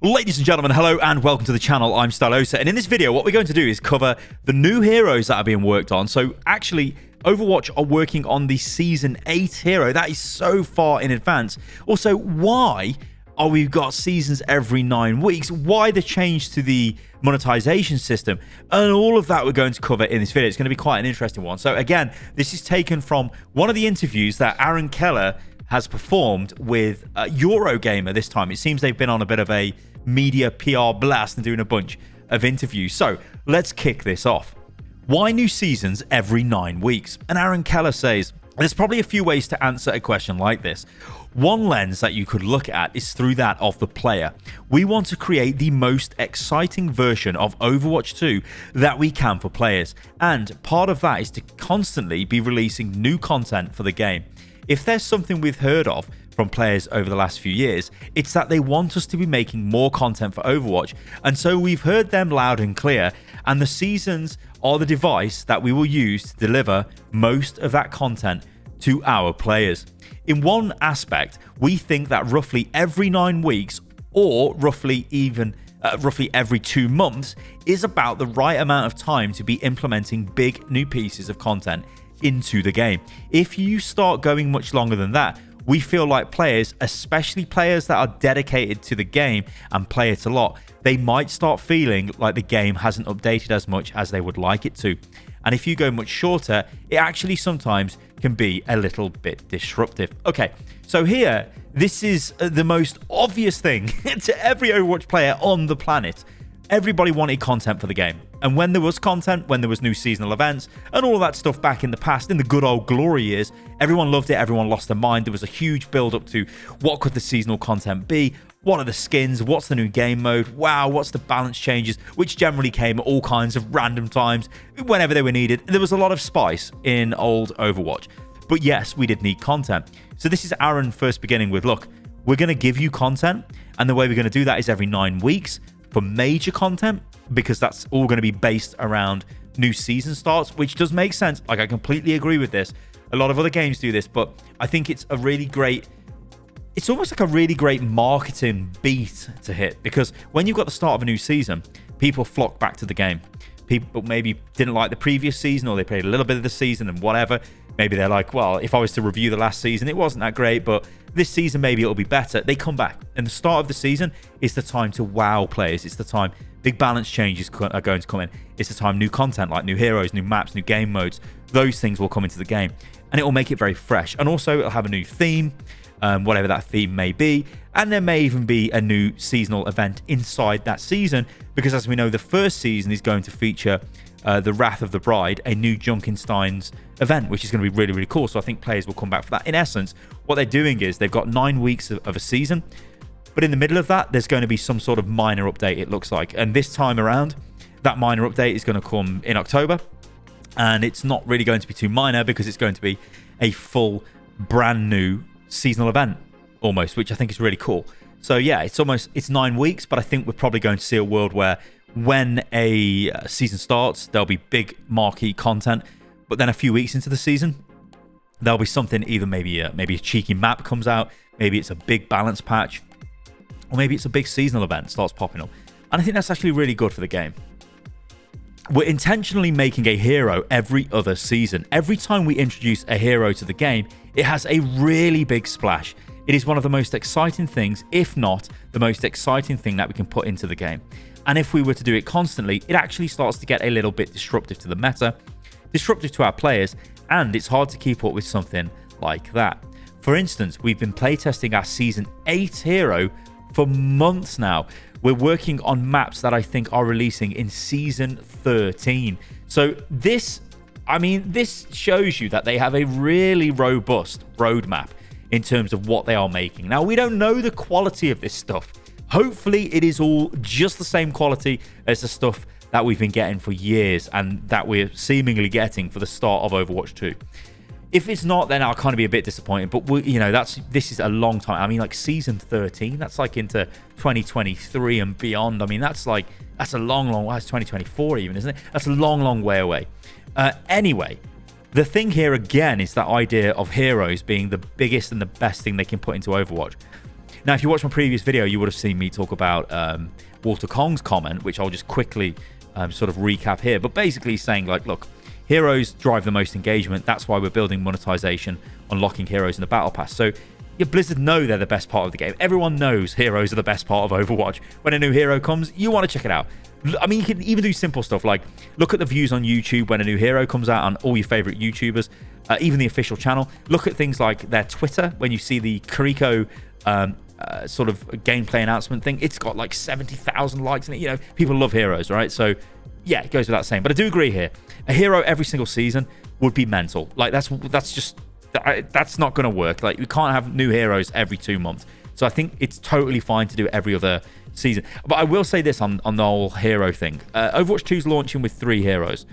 Ladies and gentlemen, hello and welcome to the channel. I'm Stylosa, and in this video what we're going to do is cover the new heroes that are being worked on. So actually, Overwatch are working on the Season 8 hero. That is so far in advance. Also, why are we got seasons every 9 weeks? Why the change to the monetization system? And all of that we're going to cover in this video. It's going to be quite an interesting one. So again, this is taken from one of the interviews that Aaron Keller has performed with Eurogamer this time. It seems they've been on a bit of a media PR blast and doing a bunch of interviews. So let's kick this off. Why new seasons every 9 weeks? And Aaron Keller says, there's probably a few ways to answer a question like this. One lens that you could look at is through that of the player. We want to create the most exciting version of Overwatch 2 that we can for players. And part of that is to constantly be releasing new content for the game. If there's something we've heard of from players over the last few years, it's that they want us to be making more content for Overwatch, and so we've heard them loud and clear, and the seasons are the device that we will use to deliver most of that content to our players. In one aspect, we think that roughly every 9 weeks, or roughly every 2 months, is about the right amount of time to be implementing big new pieces of content into the game. If you start going much longer than that, we feel like players, especially players that are dedicated to the game and play it a lot, they might start feeling like the game hasn't updated as much as they would like it to. And if you go much shorter, it actually sometimes can be a little bit disruptive. Okay, so here, this is the most obvious thing to every Overwatch player on the planet. Everybody wanted content for the game. And when there was content, when there was new seasonal events, and all of that stuff back in the past, in the good old glory years, everyone loved it, everyone lost their mind. There was a huge build up to what could the seasonal content be? What are the skins? What's the new game mode? Wow, what's the balance changes? Which generally came at all kinds of random times, whenever they were needed. There was a lot of spice in old Overwatch. But yes, we did need content. So this is Aaron first beginning with, look, we're going to give you content, and the way we're going to do that is every 9 weeks for major content, because that's all going to be based around new season starts, which does make sense. Like, I completely agree with this. A lot of other games do this, but I think it's a really great, it's almost like a really great marketing beat to hit, because when you've got the start of a new season, people flock back to the game. People maybe didn't like the previous season, or they played a little bit of the season and whatever. Maybe they're like, well, if I was to review the last season, it wasn't that great, but this season maybe it'll be better. They come back, and the start of the season is the time to wow players. It's the time big balance changes are going to come in. It's the time new content like new heroes, new maps, new game modes, those things will come into the game, and it will make it very fresh. And also it'll have a new theme, whatever that theme may be, and there may even be a new seasonal event inside that season, because as we know, the first season is going to feature the Wrath of the Bride, a new Junkenstein's event, which is going to be really, really cool. So I think players will come back for that. In essence, what they're doing is they've got 9 weeks of a season, but in the middle of that, there's going to be some sort of minor update, it looks like. And this time around, that minor update is going to come in October, and it's not really going to be too minor, because it's going to be a full brand new seasonal event almost, which I think is really cool. So yeah, it's 9 weeks, but I think we're probably going to see a world where when a season starts, there'll be big marquee content, but then a few weeks into the season, there'll be something, either maybe a cheeky map comes out, maybe it's a big balance patch, or maybe it's a big seasonal event starts popping up. And I think that's actually really good for the game. We're intentionally making a hero every other season. Every time we introduce a hero to the game, it has a really big splash. It is one of the most exciting things, if not the most exciting thing that we can put into the game. And if we were to do it constantly, it actually starts to get a little bit disruptive to the meta, disruptive to our players, and it's hard to keep up with something like that. For instance, we've been playtesting our Season 8 hero for months now. We're working on maps that I think are releasing in Season 13. So this shows you that they have a really robust roadmap in terms of what they are making. Now, we don't know the quality of this stuff. Hopefully, it is all just the same quality as the stuff that we've been getting for years and that we're seemingly getting for the start of Overwatch 2. If it's not, then I'll kind of be a bit disappointed. But this is a long time. I mean, like Season 13, that's like into 2023 and beyond. I mean, that's a long way. It's 2024 even, isn't it? That's a long way away. Anyway, the thing here again is that idea of heroes being the biggest and the best thing they can put into Overwatch. Now, if you watched my previous video, you would have seen me talk about Walter Kong's comment, which I'll just quickly sort of recap here. But basically saying, like, look, heroes drive the most engagement. That's why we're building monetization, unlocking heroes in the battle pass. So yeah, Blizzard know they're the best part of the game. Everyone knows heroes are the best part of Overwatch. When a new hero comes, you want to check it out. I mean, you can even do simple stuff like look at the views on YouTube when a new hero comes out on all your favorite YouTubers, even the official channel. Look at things like their Twitter when you see the Kiriko sort of gameplay announcement thing. It's got like 70,000 likes in it. You know, people love heroes, right? So yeah, it goes without saying. But I do agree here. A hero every single season would be mental. Like that's not going to work. Like we can't have new heroes every 2 months. So I think it's totally fine to do it every other season. But I will say this on the whole hero thing. Overwatch 2 is launching with 3 heroes.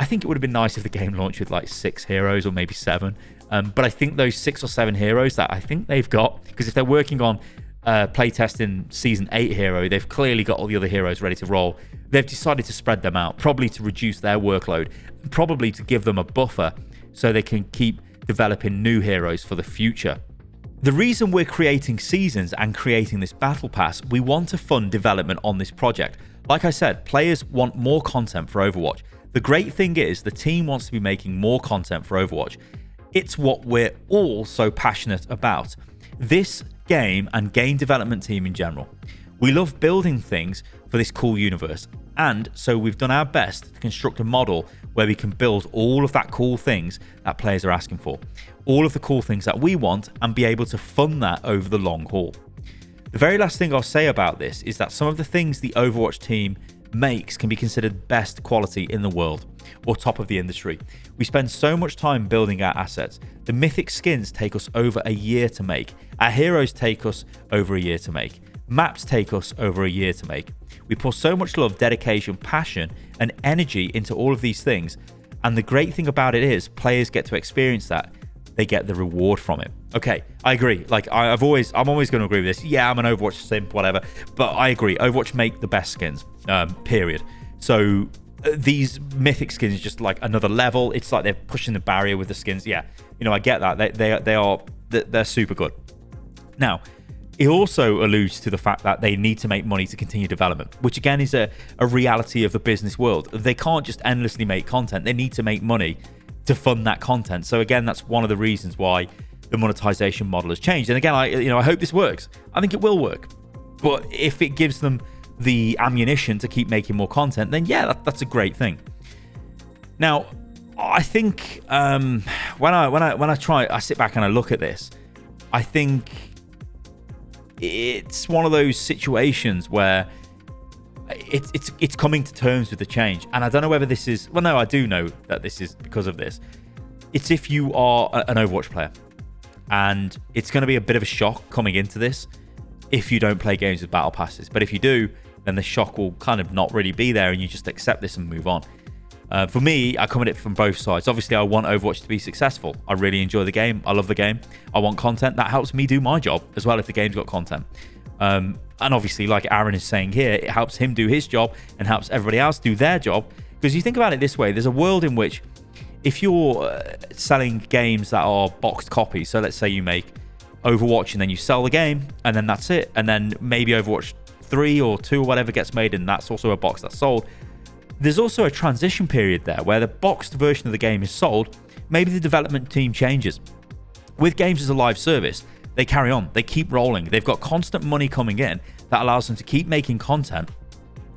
I think it would have been nice if the game launched with like 6 heroes or maybe 7. But I think those 6 or 7 heroes that I think they've got, because if they're working on playtesting Season 8 hero, they've clearly got all the other heroes ready to roll. They've decided to spread them out, probably to reduce their workload, probably to give them a buffer so they can keep developing new heroes for the future. The reason we're creating seasons and creating this battle pass, we want to fund development on this project. Like I said, players want more content for Overwatch. The great thing is the team wants to be making more content for Overwatch. It's what we're all so passionate about. This game and game development team in general. We love building things for this cool universe, and so we've done our best to construct a model where we can build all of that cool things that players are asking for, all of the cool things that we want, and be able to fund that over the long haul. The very last thing I'll say about this is that some of the things the Overwatch team makes can be considered best quality in the world or top of the industry. We spend so much time building our assets. The mythic skins take us over a year to make. Our heroes take us over a year to make. Maps take us over a year to make. We pour so much love, dedication, passion, and energy into all of these things. And the great thing about it is players get to experience that. They get the reward from it. Okay, I agree. Like I'm always going to agree with this. Yeah, I'm an Overwatch simp, whatever. But I agree. Overwatch make the best skins, period. So these mythic skins just like another level. It's like they're pushing the barrier with the skins. Yeah, you know, I get that. They're super good. Now, it also alludes to the fact that they need to make money to continue development, which again is a reality of the business world. They can't just endlessly make content. They need to make money to fund that content. So again, that's one of the reasons why the monetization model has changed. And again, I hope this works. I think it will work. But if it gives them the ammunition to keep making more content, then yeah, that's a great thing. Now, I think when I sit back and I look at this, I think it's one of those situations where it's coming to terms with the change. And I don't know whether this is, well, no, I do know that this is because of this. It's if you are an Overwatch player, and it's going to be a bit of a shock coming into this if you don't play games with battle passes. But if you do, then the shock will kind of not really be there, and you just accept this and move on. For me, I come at it from both sides. Obviously, I want Overwatch to be successful. I really enjoy the game. I love the game. I want content. That helps me do my job as well if the game's got content. And obviously, like Aaron is saying here, it helps him do his job and helps everybody else do their job. Because you think about it this way, there's a world in which if you're selling games that are boxed copies, so let's say you make Overwatch and then you sell the game and then that's it. And then maybe Overwatch 3 or 2 or whatever gets made and that's also a box that's sold. There's also a transition period there where the boxed version of the game is sold. Maybe the development team changes. With games as a live service, they carry on. They keep rolling. They've got constant money coming in that allows them to keep making content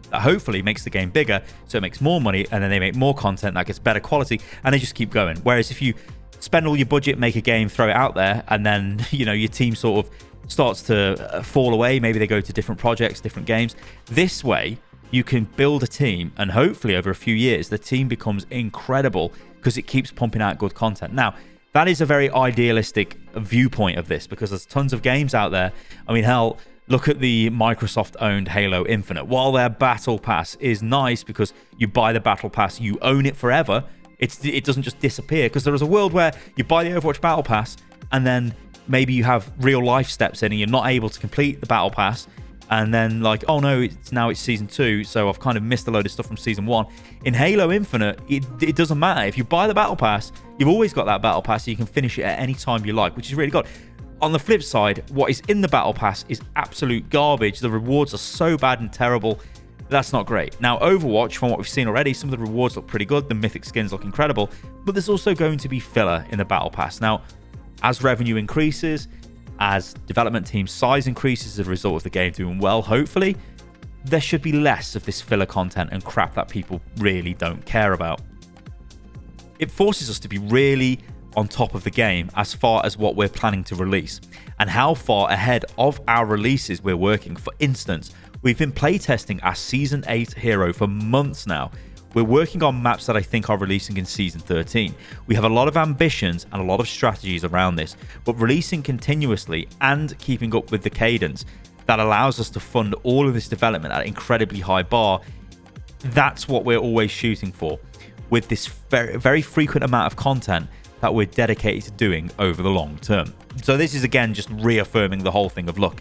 that hopefully makes the game bigger, so it makes more money, and then they make more content that gets better quality, and they just keep going. Whereas if you spend all your budget, make a game, throw it out there, and then your team sort of starts to fall away, maybe they go to different projects, different games. This way, you can build a team, and hopefully over a few years, the team becomes incredible because it keeps pumping out good content. Now, that is a very idealistic viewpoint of this because there's tons of games out there. I mean, hell, look at the Microsoft-owned Halo Infinite. While their Battle Pass is nice because you buy the Battle Pass, you own it forever, it doesn't just disappear, because there is a world where you buy the Overwatch Battle Pass and then maybe you have real life steps in and you're not able to complete the Battle Pass, and then like, oh no, it's Season 2, so I've kind of missed a load of stuff from Season 1. In Halo Infinite, it doesn't matter. If you buy the Battle Pass, you've always got that Battle Pass, so you can finish it at any time you like, which is really good. On the flip side, what is in the Battle Pass is absolute garbage. The rewards are so bad and terrible. That's not great. Now, Overwatch, from what we've seen already, some of the rewards look pretty good. The mythic skins look incredible. But there's also going to be filler in the Battle Pass. Now, as revenue increases, as development team size increases as a result of the game doing well, hopefully, there should be less of this filler content and crap that people really don't care about. It forces us to be really on top of the game as far as what we're planning to release and how far ahead of our releases we're working. For instance, we've been playtesting our Season 8 hero for months now. We're working on maps that I think are releasing in Season 13. We have a lot of ambitions and a lot of strategies around this, but releasing continuously and keeping up with the cadence that allows us to fund all of this development at an incredibly high bar, that's what we're always shooting for, with this very, very frequent amount of content that we're dedicated to doing over the long term. So this is, again, just reaffirming the whole thing of, look,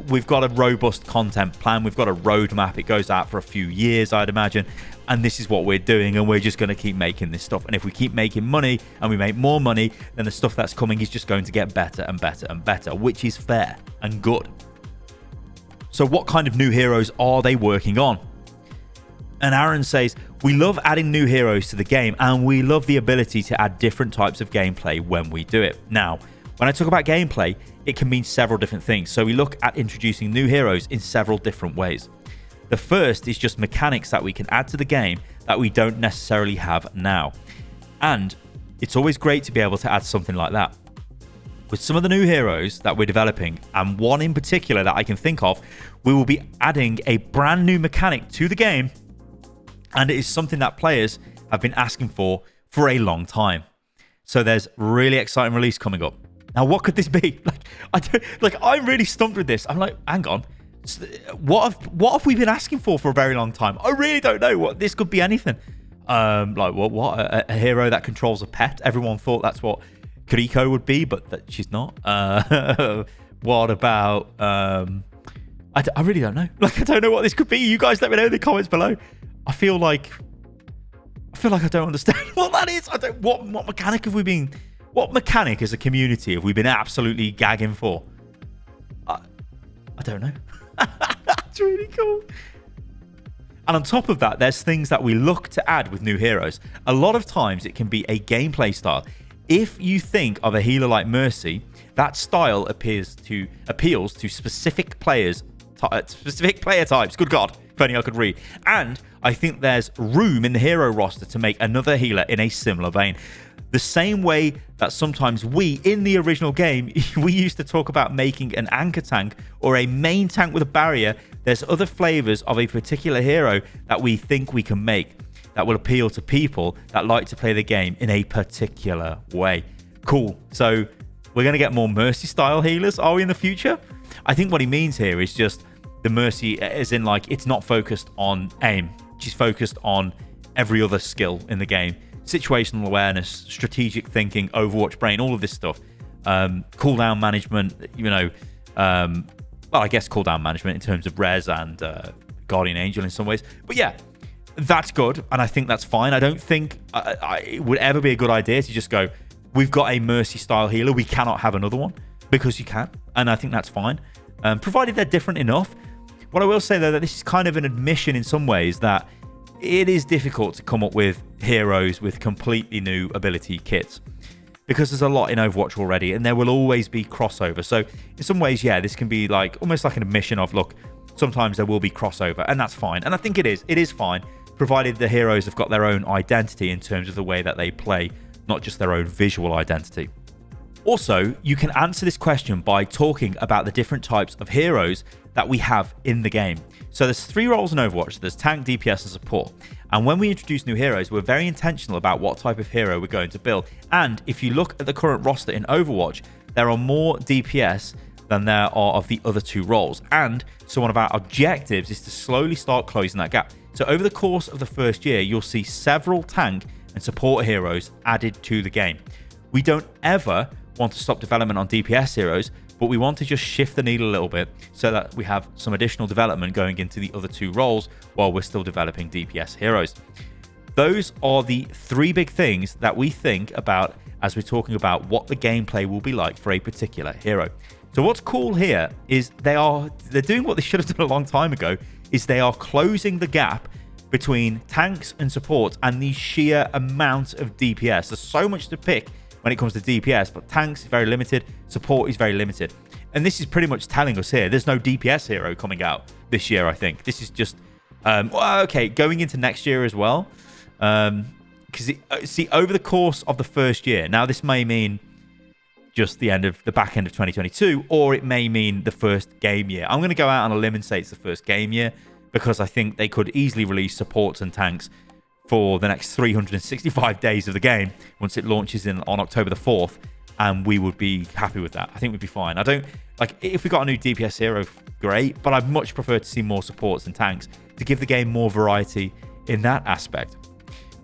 we've got a robust content plan. We've got a roadmap. It goes out for a few years, I'd imagine. And this is what we're doing. And we're just going to keep making this stuff. And if we keep making money and we make more money, then the stuff that's coming is just going to get better and better and better, which is fair and good. So what kind of new heroes are they working on? And Aaron says, we love adding new heroes to the game, and we love the ability to add different types of gameplay when we do it. Now, when I talk about gameplay, it can mean several different things. So we look at introducing new heroes in several different ways. The first is just mechanics that we can add to the game that we don't necessarily have now. And it's always great to be able to add something like that. With some of the new heroes that we're developing, and one in particular that I can think of, we will be adding a brand new mechanic to the game. And it is something that players have been asking for a long time. So there's really exciting release coming up. Now, what could this be? I'm really stumped with this. I'm like, hang on. What have we been asking for a very long time? I really don't know. What this could be anything. A hero that controls a pet. Everyone thought that's what Kiriko would be, but she's not. What about? I really don't know. I don't know what this could be. You guys let me know in the comments below. I feel like I don't understand what that is. What mechanic have we been? What mechanic as a community have we been absolutely gagging for? I don't know. That's really cool. And on top of that, there's things that we look to add with new heroes. A lot of times it can be a gameplay style. If you think of a healer like Mercy, that style appeals to specific player types. Good God, if only I could read. And I think there's room in the hero roster to make another healer in a similar vein. The same way that sometimes we, in the original game, we used to talk about making an anchor tank or a main tank with a barrier. There's other flavors of a particular hero that we think we can make that will appeal to people that like to play the game in a particular way. Cool. So we're going to get more Mercy style healers, are we, in the future? I think what he means here is just the Mercy as in, like, it's not focused on aim. She's focused on every other skill in the game. Situational awareness, strategic thinking, Overwatch brain, all of this stuff. Cooldown management, I guess cooldown management in terms of res and Guardian Angel in some ways. But yeah, that's good, and I think that's fine. I don't think it would ever be a good idea to just go, we've got a Mercy style healer, we cannot have another one, because you can, and I think that's fine, provided they're different enough. What I will say, though, that this is kind of an admission in some ways that it is difficult to come up with heroes with completely new ability kits, because there's a lot in Overwatch already, and there will always be crossover. So in some ways, yeah, this can be like almost like an admission of, look, sometimes there will be crossover, and that's fine. And I think it is fine, provided the heroes have got their own identity in terms of the way that they play, not just their own visual identity. Also, you can answer this question by talking about the different types of heroes that we have in the game. So there's 3 roles in Overwatch. There's tank, DPS, and support. And when we introduce new heroes, we're very intentional about what type of hero we're going to build. And if you look at the current roster in Overwatch, there are more DPS than there are of the other 2 roles. And so one of our objectives is to slowly start closing that gap. So over the course of the first year, you'll see several tank and support heroes added to the game. We don't ever want to stop development on DPS heroes, but we want to just shift the needle a little bit so that we have some additional development going into the other 2 roles while we're still developing DPS heroes. Those are the 3 big things that we think about as we're talking about what the gameplay will be like for a particular hero. So what's cool here is they're doing what they should have done a long time ago, is they are closing the gap between tanks and support and the sheer amount of DPS. There's so much to pick when it comes to DPS, but tanks is very limited, support is very limited. And this is pretty much telling us here, there's no DPS hero coming out this year, I think. This is just, okay, going into next year as well. Because, see, over the course of the first year, now this may mean just the back end of 2022, or it may mean the first game year. I'm going to go out on a limb and say it's the first game year, because I think they could easily release supports and tanks for the next 365 days of the game once it launches on October the 4th, and we would be happy with that. I think we'd be fine. I don't like if we got a new DPS hero, great, but I'd much prefer to see more supports and tanks to give the game more variety in that aspect.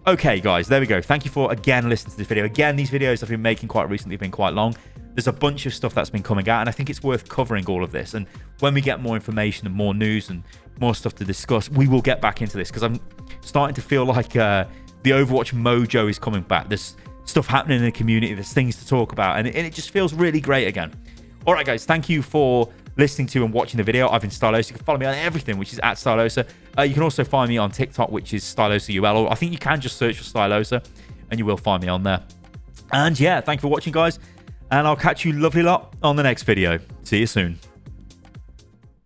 Okay, guys, there we go. Thank you for, again, listening to this video. Again, these videos I've been making quite recently have been quite long. There's a bunch of stuff that's been coming out, and I think it's worth covering all of this. And when we get more information and more news and more stuff to discuss, we will get back into this, because I'm starting to feel like the Overwatch mojo is coming back. There's stuff happening in the community. There's things to talk about, and it just feels really great again. All right, guys, thank you for listening to and watching the video. I've been Stylosa. You can follow me on everything, which is at Stylosa. You can also find me on TikTok, which is StylosaUL, or I think you can just search for Stylosa, and you will find me on there. And yeah, thank you for watching, guys, and I'll catch you lovely lot on the next video. See you soon.